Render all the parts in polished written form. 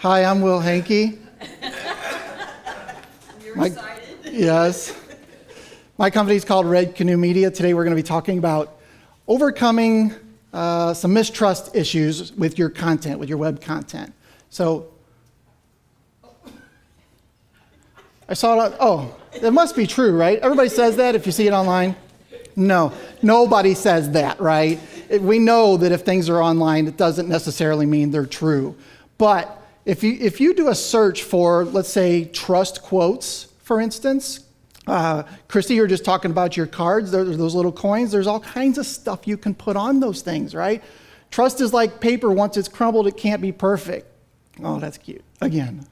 Hi, I'm Will Hankey. You're excited? Yes. My company is called Red Canoe Media. Today we're going to be talking about overcoming some mistrust issues with your content, with your web content. So, I saw it, it must be true, right? Everybody says that if you see it online? No, nobody says that, right? We know that if things are online, it doesn't necessarily mean they're true. But if you do a search for, let's say, trust quotes, for instance, Christy, you were just talking about your cards, those little coins. There's all kinds of stuff you can put on those things, right? Trust is like paper. Once it's crumbled, it can't be perfect. Oh, that's cute. Again.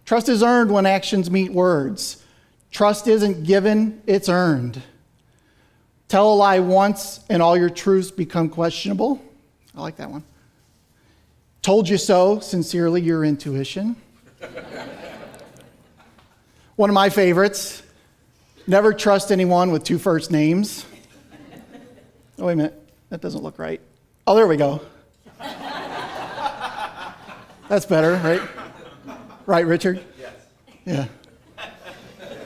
Trust is earned when actions meet words. Trust isn't given, it's earned. Tell a lie once and all your truths become questionable. I like that one. Told you so, sincerely, your intuition. One of my favorites, never trust anyone with two first names. Oh, wait a minute, that doesn't look right. Oh, there we go. That's better, right? Right, Richard? Yes. Yeah.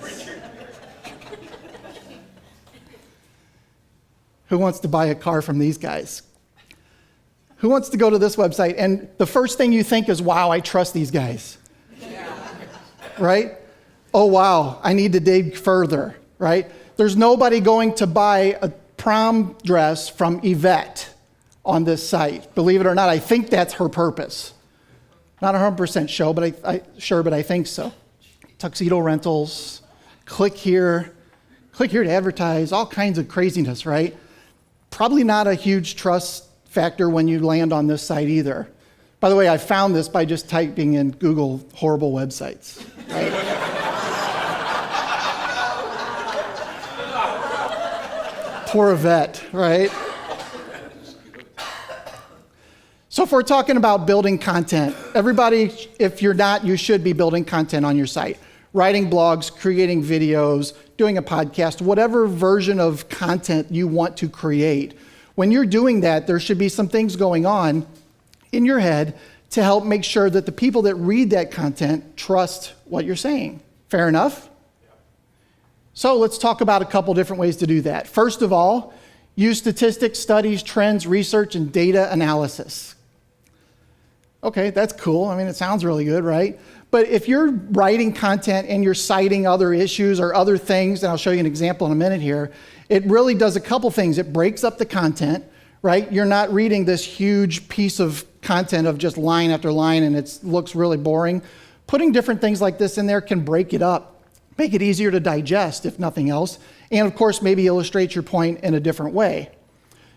Richard. Who wants to buy a car from these guys? Who wants to go to this website and the first thing you think is, wow, I trust these guys? Yeah. Right? Oh, wow, I need to dig further, right? There's nobody going to buy a prom dress from Yvette on this site. Believe it or not, I think that's her purpose. Not 100% sure, but I think so. Tuxedo rentals, click here to advertise, all kinds of craziness, right? Probably not a huge trust factor when you land on this site either. By the way, I found this by just typing in Google horrible websites. Right? Poor Yvette, right? So if we're talking about building content, everybody, if you're not, you should be building content on your site. Writing blogs, creating videos, doing a podcast, whatever version of content you want to create. When you're doing that, there should be some things going on in your head to help make sure that the people that read that content trust what you're saying. Fair enough? So let's talk about a couple different ways to do that. First of all, use statistics, studies, trends, research, and data analysis. Okay, that's cool. I mean, it sounds really good, right? But if you're writing content and you're citing other issues or other things, and I'll show you an example in a minute here, it really does a couple things. It breaks up the content, right? You're not reading this huge piece of content of just line after line and it looks really boring. Putting different things like this in there can break it up, make it easier to digest, if nothing else, and of course, maybe illustrate your point in a different way.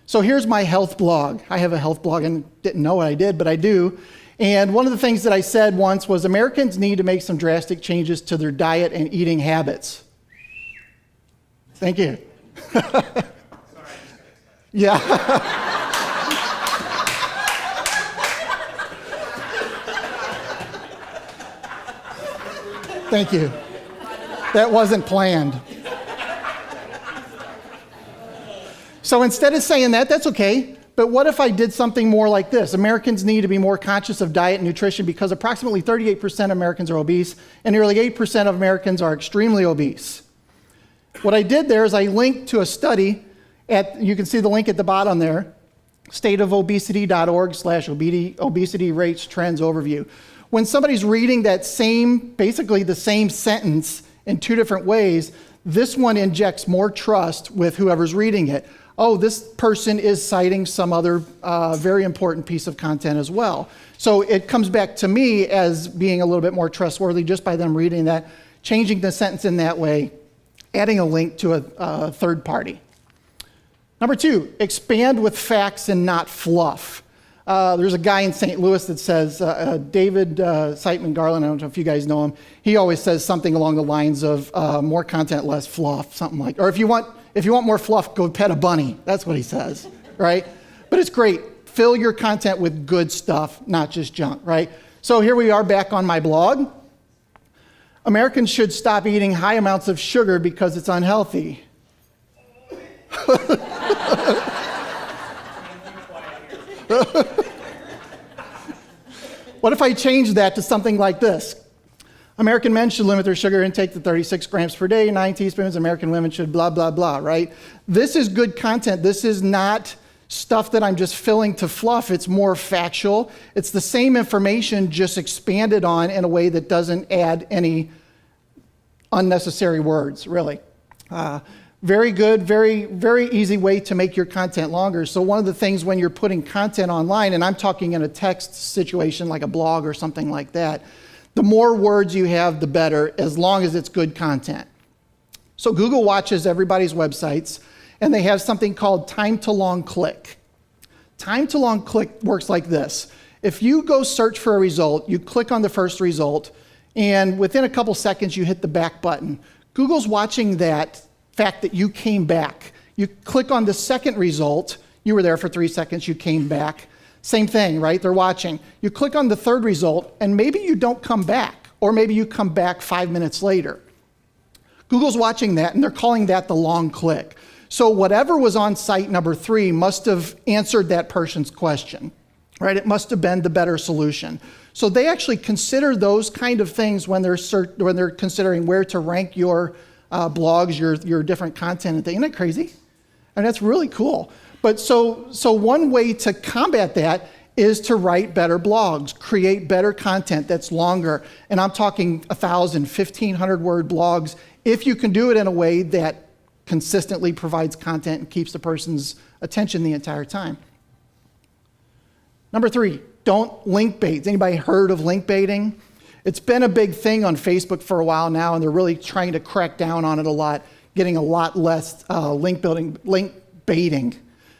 So here's my health blog. I have a health blog and didn't know what I did, but I do. And one of the things that I said once was Americans need to make some drastic changes to their diet and eating habits. Thank you. Yeah. Thank you. That wasn't planned. So instead of saying that, that's okay. But what if I did something more like this? Americans need to be more conscious of diet and nutrition because approximately 38% of Americans are obese and nearly 8% of Americans are extremely obese. What I did there is I linked to a study you can see the link at the bottom there, stateofobesity.org/obesity rates trends overview. When somebody's reading basically the same sentence in two different ways, this one injects more trust with whoever's reading it. Oh, this person is citing some other very important piece of content as well. So it comes back to me as being a little bit more trustworthy just by them reading that, changing the sentence in that way, adding a link to a third party. Number 2, expand with facts and not fluff. There's a guy in St. Louis that says, David Siteman Garland, I don't know if you guys know him, he always says something along the lines of more content, less fluff, something like, or if you want more fluff, go pet a bunny. That's what he says, right? But it's great. Fill your content with good stuff, not just junk, right? So here we are back on my blog. Americans should stop eating high amounts of sugar because it's unhealthy. What if I change that to something like this? American men should limit their sugar intake to 36 grams per day, 9 teaspoons. American women should blah, blah, blah, right? This is good content. This is not stuff that I'm just filling to fluff. It's more factual. It's the same information, just expanded on in a way that doesn't add any unnecessary words, really. Very good, very, very easy way to make your content longer. So one of the things when you're putting content online, and I'm talking in a text situation like a blog or something like that, the more words you have, the better, as long as it's good content. So Google watches everybody's websites, and they have something called time to long click. Time to long click works like this. If you go search for a result, you click on the first result, and within a couple seconds, you hit the back button. Google's watching that fact that you came back. You click on the second result, you were there for 3 seconds, you came back. Same thing, right? They're watching. You click on the third result, and maybe you don't come back, or maybe you come back 5 minutes later. Google's watching that, and they're calling that the long click. So whatever was on site number 3 must have answered that person's question, right? It must have been the better solution. So they actually consider those kind of things when they're considering where to rank your blogs, your different content. Isn't that crazy? And that's really cool. But so one way to combat that is to write better blogs, create better content that's longer. And I'm talking 1,000, 1,500 word blogs, if you can do it in a way that consistently provides content and keeps the person's attention the entire time. Number 3, don't link bait. Anybody heard of link baiting? It's been a big thing on Facebook for a while now, and they're really trying to crack down on it a lot, getting a lot less link baiting.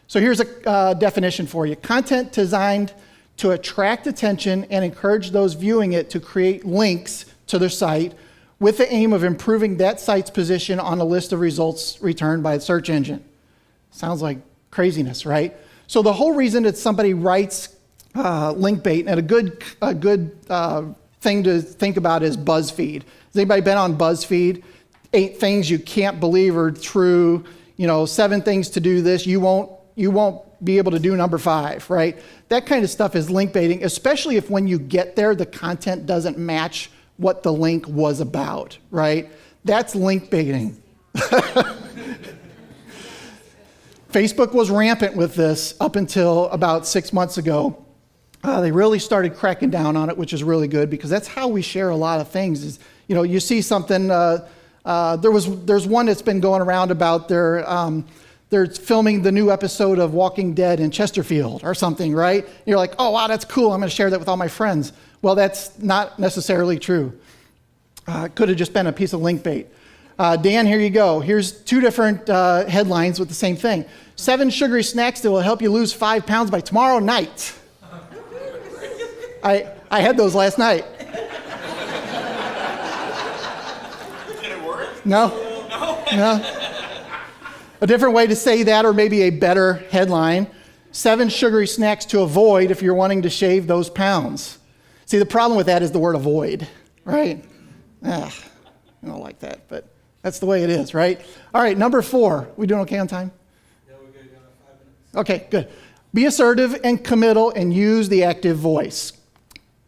So here's a definition for you. Content designed to attract attention and encourage those viewing it to create links to their site with the aim of improving that site's position on a list of results returned by the search engine. Sounds like craziness, right? So the whole reason that somebody writes link bait, and a good thing to think about is BuzzFeed. Has anybody been on BuzzFeed? 8 things you can't believe are true. 7 things to do this. You won't be able to do number 5, right? That kind of stuff is link baiting, especially if when you get there, the content doesn't match what the link was about, right? That's link baiting. Facebook was rampant with this up until about 6 months ago. They really started cracking down on it, which is really good because that's how we share a lot of things. Is you see something. There's one that's been going around about they're filming the new episode of Walking Dead in Chesterfield or something, right? You're like, oh wow, that's cool. I'm going to share that with all my friends. Well, that's not necessarily true. It could have just been a piece of link bait. Dan, here you go. Here's 2 different headlines with the same thing. 7 sugary snacks that will help you lose 5 pounds by tomorrow night. I had those last night. Did it work? No. A different way to say that, or maybe a better headline, 7 sugary snacks to avoid if you're wanting to shave those pounds. See, the problem with that is the word avoid, right? I don't like that, but that's the way it is, right? All right, number 4. We doing okay on time? Yeah, we're good. 5 minutes. Okay, good. Be assertive and committal and use the active voice.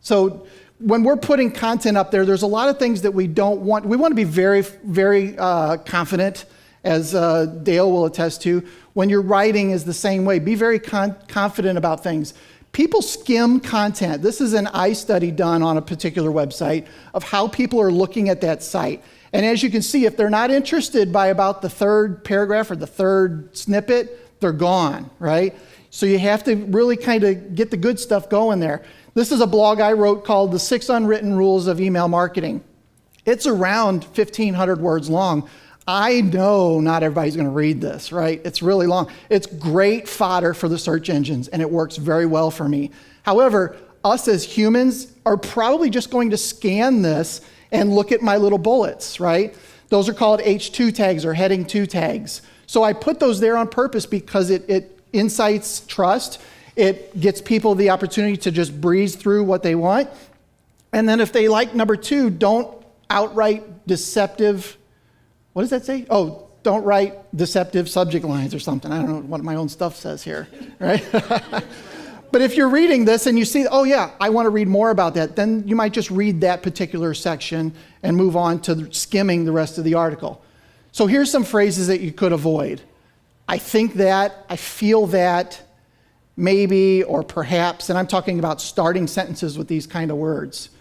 So when we're putting content up there, there's a lot of things that we don't want. We want to be very, very confident, as Dale will attest to. When you're writing is the same way. Be very confident about things. People skim content. This is an eye study done on a particular website of how people are looking at that site. And as you can see, if they're not interested by about the 3rd paragraph or the 3rd snippet, they're gone, right? So you have to really kind of get the good stuff going there. This is a blog I wrote called The 6 Unwritten Rules of Email Marketing. It's around 1,500 words long. I know not everybody's going to read this, right? It's really long. It's great fodder for the search engines, and it works very well for me. However, us as humans are probably just going to scan this and look at my little bullets, right? Those are called H2 tags or heading 2 tags. So I put those there on purpose because it incites trust. It gets people the opportunity to just breeze through what they want. And then if they like number 2, don't outright deceptive, what does that say? Oh, don't write deceptive subject lines or something. I don't know what my own stuff says here, right? But if you're reading this and you see, oh yeah, I want to read more about that, then you might just read that particular section and move on to skimming the rest of the article. So here's some phrases that you could avoid. I think that, I feel that, maybe, or perhaps, and I'm talking about starting sentences with these kind of words.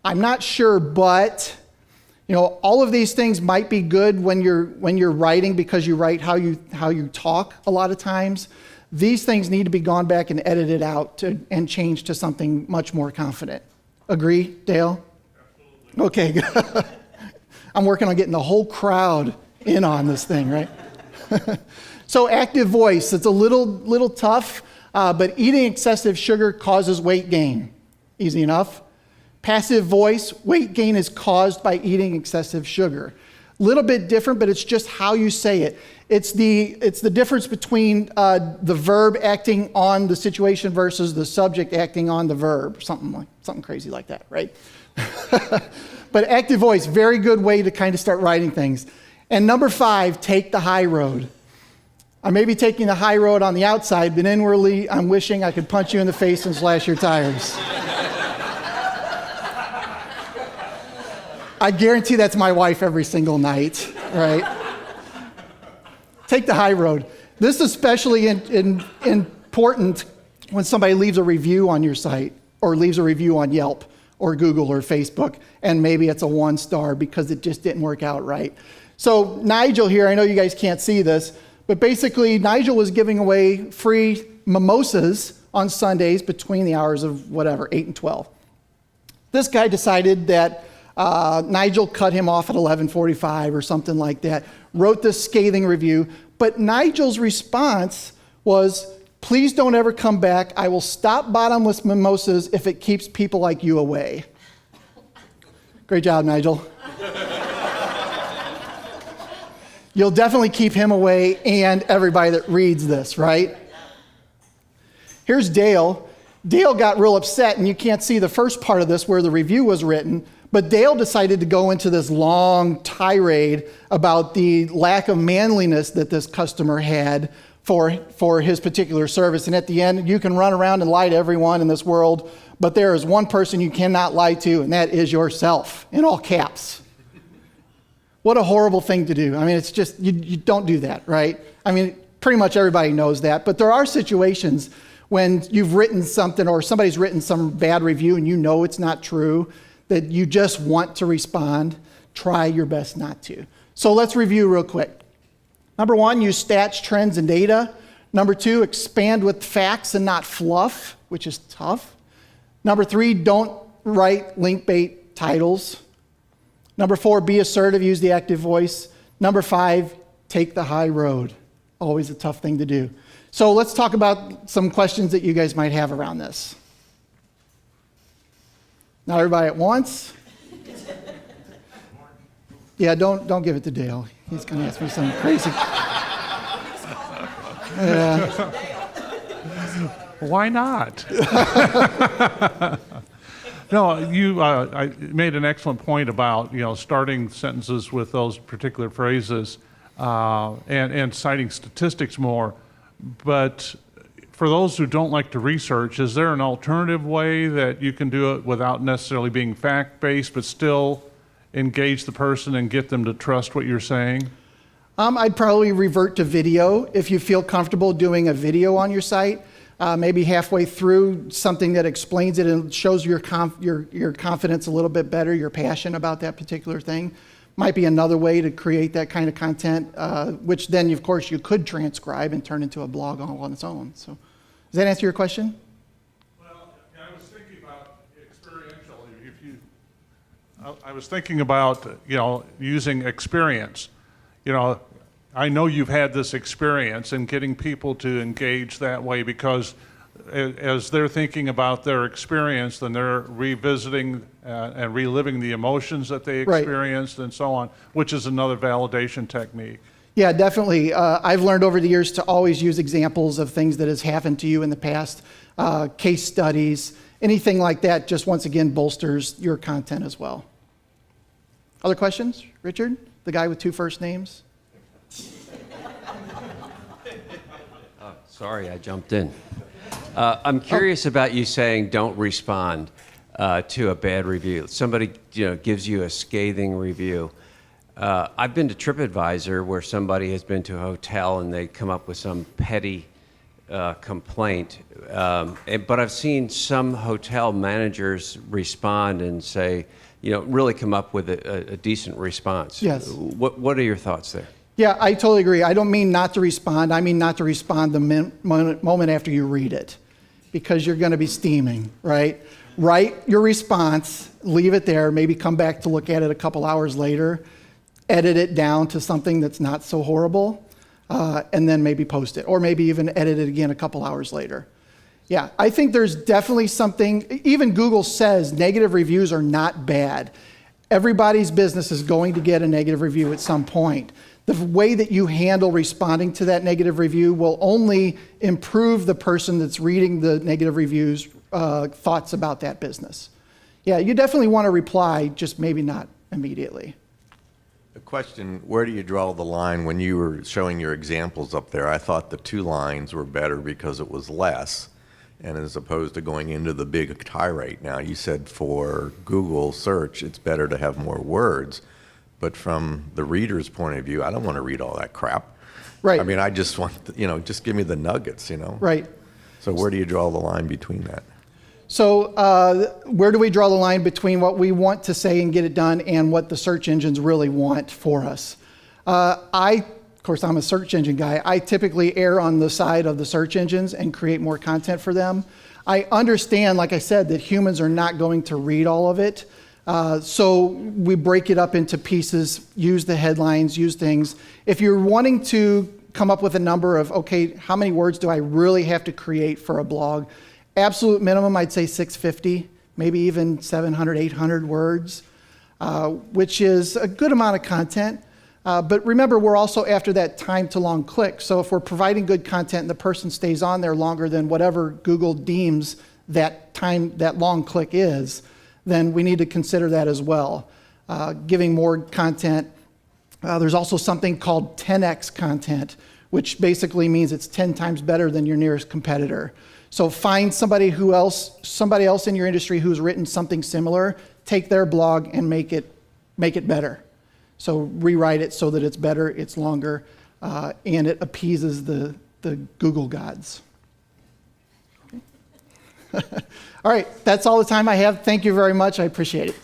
I'm not sure, but, all of these things might be good when you're writing, because you write how you talk a lot of times. These things need to be gone back and edited out and changed to something much more confident. Agree, Dale? Absolutely. Okay, I'm working on getting the whole crowd in on this thing, right? So active voice, it's a little tough, but eating excessive sugar causes weight gain. Easy enough. Passive voice, weight gain is caused by eating excessive sugar. Little bit different, but it's just how you say it. It's the difference between the verb acting on the situation versus the subject acting on the verb. Something crazy like that, right? But active voice, very good way to kind of start writing things. And number 5, take the high road. I may be taking the high road on the outside, but inwardly, I'm wishing I could punch you in the face and slash your tires. I guarantee that's my wife every single night, right? Take the high road. This is especially important when somebody leaves a review on your site or leaves a review on Yelp or Google or Facebook, and maybe it's a 1-star because it just didn't work out right. So Nigel here, I know you guys can't see this, but basically Nigel was giving away free mimosas on Sundays between the hours of 8 and 12. This guy decided that Nigel cut him off at 11:45 or something like that, wrote this scathing review, but Nigel's response was, please don't ever come back. I will stop bottomless mimosas if it keeps people like you away. Great job, Nigel. You'll definitely keep him away and everybody that reads this, right? Here's Dale. Dale got real upset, and you can't see the first part of this where the review was written, but Dale decided to go into this long tirade about the lack of manliness that this customer had for his particular service. And at the end, you can run around and lie to everyone in this world, but there is one person you cannot lie to, and that is yourself, in all caps. What a horrible thing to do. I mean, it's just, you don't do that, right? I mean, pretty much everybody knows that, but there are situations when you've written something or somebody's written some bad review and you know it's not true, that you just want to respond. Try your best not to. So let's review real quick. Number 1, use stats, trends, and data. Number 2, expand with facts and not fluff, which is tough. Number 3, don't write link bait titles. Number 4, be assertive, use the active voice. Number 5, take the high road. Always a tough thing to do. So let's talk about some questions that you guys might have around this. Not everybody at once. Yeah, don't give it to Dale. He's going to ask me something crazy. Why not? No, you I made an excellent point about starting sentences with those particular phrases and citing statistics more. But for those who don't like to research, is there an alternative way that you can do it without necessarily being fact-based, but still engage the person and get them to trust what you're saying? I'd probably revert to video if you feel comfortable doing a video on your site. Maybe halfway through, something that explains it and shows your confidence a little bit better, your passion about that particular thing. Might be another way to create that kind of content, which then, of course, you could transcribe and turn into a blog all on its own. So, does that answer your question? Well, I was thinking about experientially. I was thinking about using experience. I know you've had this experience and getting people to engage that way, because as they're thinking about their experience, then they're revisiting and reliving the emotions that they experienced, right, and so on, which is another validation technique. Yeah, definitely. I've learned over the years to always use examples of things that has happened to you in the past, case studies, anything like that, just once again bolsters your content as well. Other questions? Richard, the guy with 2 first names? Sorry, I jumped in. I'm curious about you saying don't respond to a bad review. Somebody gives you a scathing review. I've been to TripAdvisor where somebody has been to a hotel and they come up with some petty complaint. But I've seen some hotel managers respond and say, really come up with a decent response. Yes. What are your thoughts there? Yeah, I totally agree. I don't mean not to respond. I mean not to respond the moment after you read it, because you're going to be steaming, right? Write your response, leave it there, maybe come back to look at it a couple hours later, edit it down to something that's not so horrible, and then maybe post it, or maybe even edit it again a couple hours later. Yeah, I think there's definitely something, even Google says negative reviews are not bad. Everybody's business is going to get a negative review at some point. The way that you handle responding to that negative review will only improve the person that's reading the negative reviews' thoughts about that business. Yeah, you definitely want to reply, just maybe not immediately. A question, where do you draw the line? When you were showing your examples up there, I thought the 2 lines were better because it was less, and as opposed to going into the big tirade. Now, you said for Google search, it's better to have more words, but from the reader's point of view, I don't want to read all that crap. Right. I mean, I just want, just give me the nuggets, Right. So where do you draw the line between that? So where do we draw the line between what we want to say and get it done and what the search engines really want for us? Of course, I'm a search engine guy. I typically err on the side of the search engines and create more content for them. I understand, like I said, that humans are not going to read all of it. So we break it up into pieces, use the headlines, use things. If you're wanting to come up with a number of, okay, how many words do I really have to create for a blog? Absolute minimum, I'd say 650, maybe even 700, 800 words, which is a good amount of content. But remember, we're also after that time to long click. So if we're providing good content and the person stays on there longer than whatever Google deems that time, that long click is, then we need to consider that as well. Giving more content. There's also something called 10x content, which basically means it's 10 times better than your nearest competitor. So find somebody else in your industry who's written something similar, take their blog and make it better. So rewrite it so that it's better, it's longer, and it appeases the Google gods. Okay. All right, that's all the time I have. Thank you very much. I appreciate it.